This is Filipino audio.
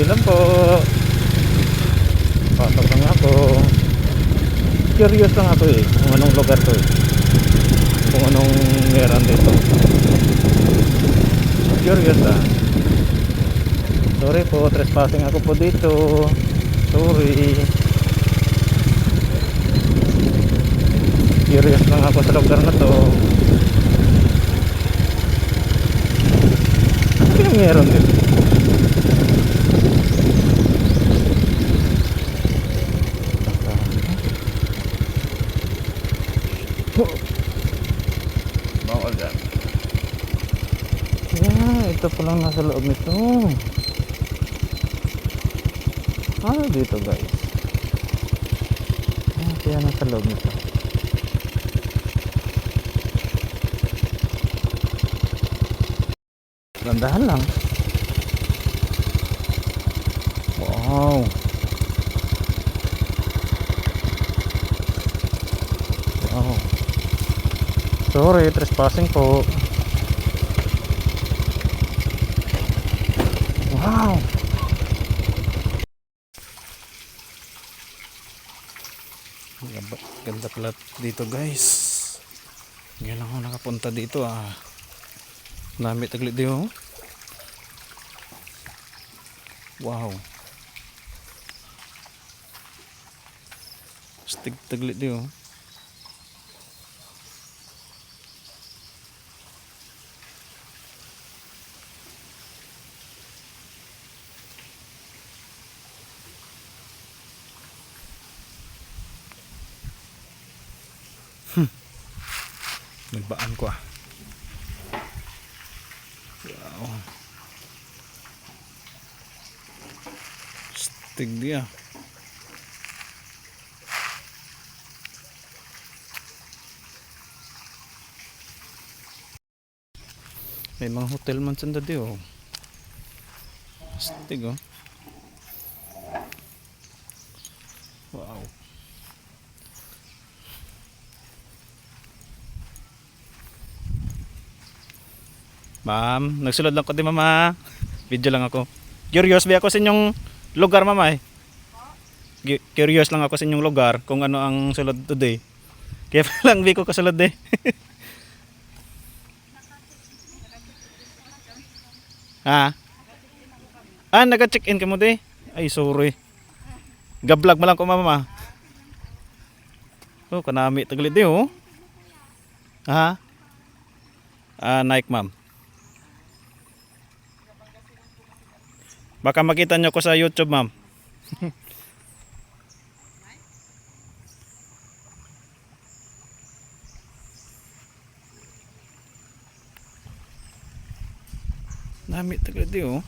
Hindi lang po. Pasok lang ako. Curious lang ako eh. Kung anong lugar to eh. Kung anong meron dito. Curious ah. Sorry po, trespassing ako po dito. Sorry. Curious lang ako sa lugar na to. Ano yung meron dito? Bawal dyan. Ito pa lang nasa loob nito. Ano dito guys? Kaya nasa loob nito. Gandahan lang. Wow. Wow. Sorry, trespassing po. Wow. Ganda pala dito guys. Ngayon lang ako nakapunta dito ah. Dami taglit dito. Wow. Stig taglit dito. Nagbaan ko ah. Wow. Stig dia. May mga hotel man sanda di oh. Stig oh. Wow. Ma'am, nagsulod lang ko di mama. Video lang ako. Curious ba ako sa inyong lugar mama eh. Curious lang ako sa inyong lugar kung ano ang sulod today. Kaya lang di ko kasulod eh. Ha? Naka-check-in ka mo di? Ay sorry. Gablog mo lang ko mama. Oh, kanami taglit di oh. Ha? Nike ma'am. Baka makita nyo ko sa YouTube ma'am. Dami taglit di oh.